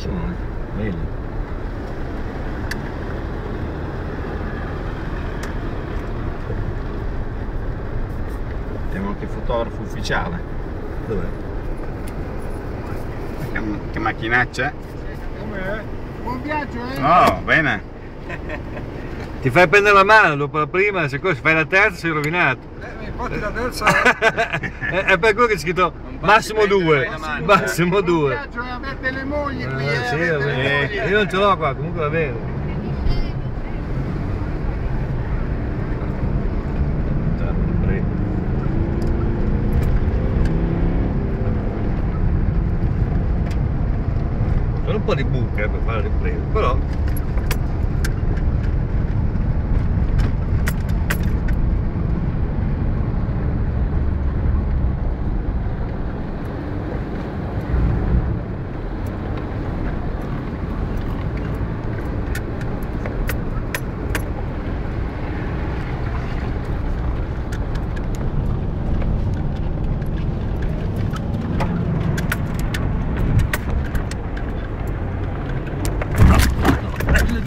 sono, vedi? Abbiamo anche il fotografo ufficiale. Dov'è? Che macchinaccia? Com'è? Buon viaggio, eh? Oh, bene. Ti fai prendere la mano dopo la prima, se fai la terza sei rovinato. Infatti la terza È per quello che c'è scritto massimo 2. Massimo 2. Buon viaggio, avete le mogli qui, Sì, avete va le bene. mogli. Io non ce l'ho qua, comunque va bene. Sono un po' di buche per fare le riprese, però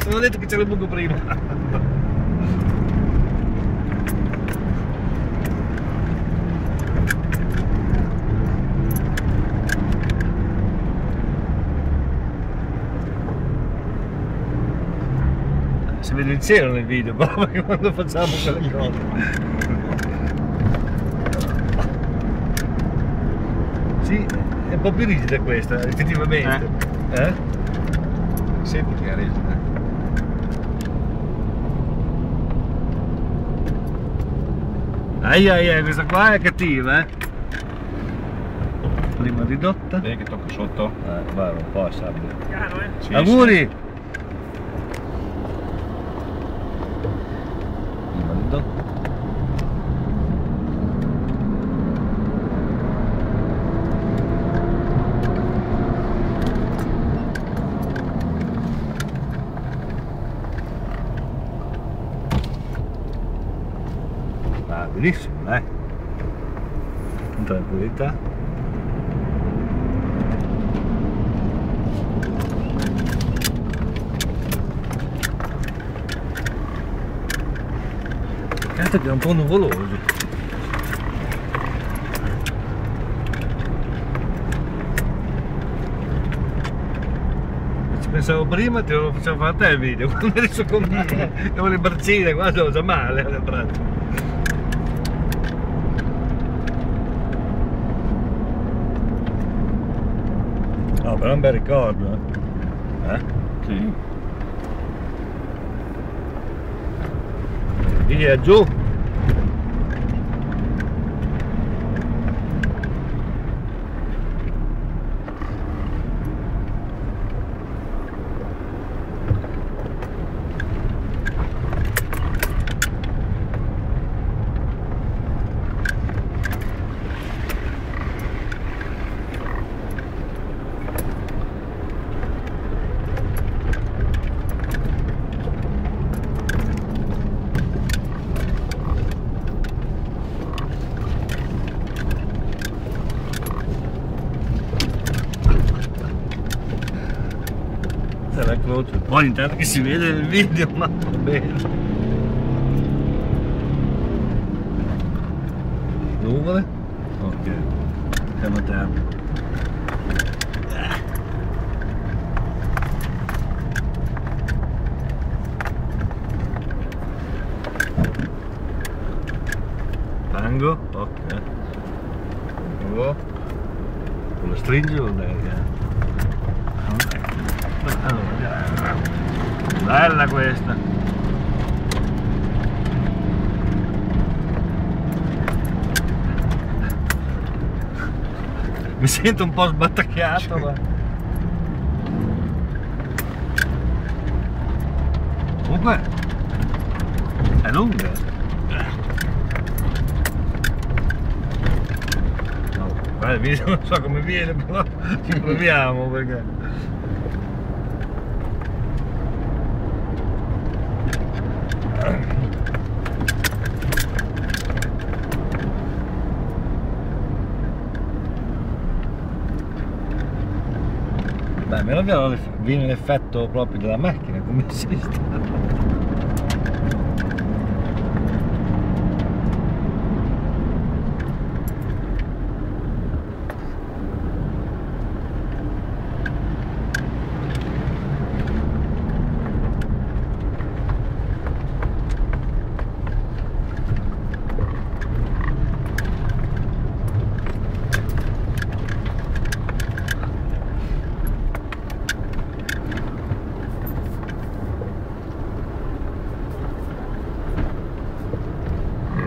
non ho detto che c'era il buco prima. Si vede il cielo nel video, proprio quando facciamo quelle cose. Sì, è un po' più rigida questa, effettivamente. Senti che è rigida. Ai, questa qua è cattiva, Prima ridotta. Vedi che tocca sotto? Guarda, un po' a sabbia. Piano, eh? Sì, Auguri! Prima ridotta. Benissimo, dai. Con tranquillità. Cazzo che è un po' nuvoloso. Ci pensavo prima, te lo facevo fare a te il video, quando eri su con me, avevo le braccine, guarda, ho già male alle braccia. No, però è un bel ricordo, Sì. Via giù. La croce, poi intanto che si vede nel video, ma va bene. Nuvole? Ok, siamo a terra. Tango? Ok. Oh. Lo stringi o lei? Bella questa. Mi sento un po' sbattacchiato, ma comunque è lunga. No, guarda, il video non so come viene, però ci proviamo perché Beh, piano piano viene l'effetto proprio della macchina, come si sta.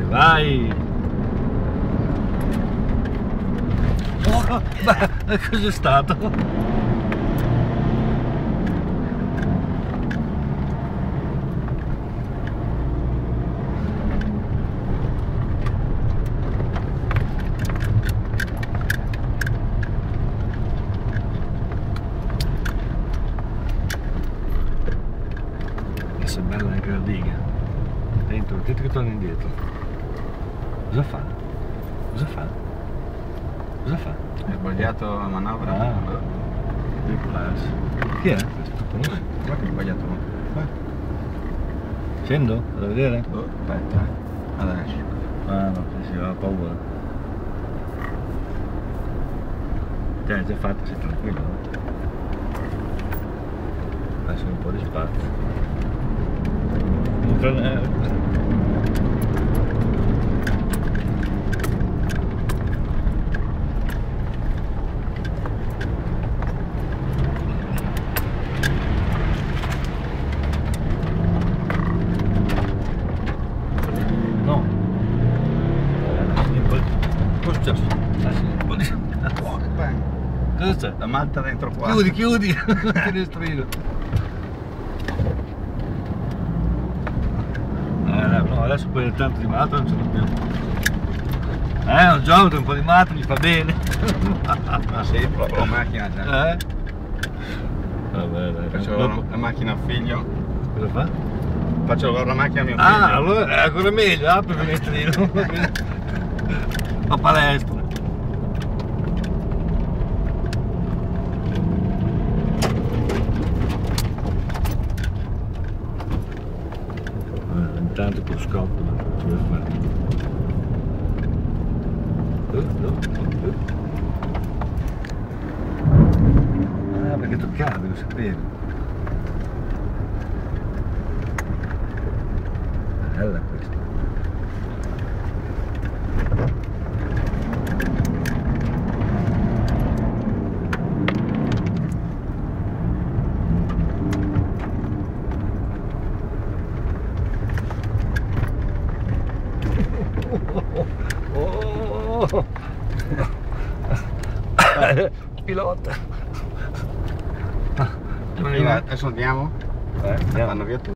Vai! Oh, beh, cos'è stato? Adesso è bella anche la diga. Dentro, dentro che torna indietro. Cosa fa? Cosa fa? Cosa fa? Hai sbagliato la manovra? Ah, chi è questo? Conosci? Guarda che hai sbagliato. Scendo? Vado a vedere? Oh, aspetta, adesso. Ah no, si aveva paura. Te l'hai già fatto, sei tranquillo. Adesso un po' di spazio. Non credo. Cosa c'è? La malta dentro qua. Chiudi, chiudi! Finestrino! No, adesso poi tanto di malta non ce l'ho più. Un giorno un po' di malta mi fa bene. Ah sì, proprio la macchina già. Vabbè, dai. Faccio la macchina a figlio. Cosa fa? Faccio lavorare la macchina a mio figlio. Ah, allora è ancora meglio, apri il finestrino. A palestra. Intanto con scotto ci vuoi fare. Ah, perché toccavi, lo sapevo. Bella questa. Oh. Pilota. Adesso andiamo? Andiamo. Vanno via tutti.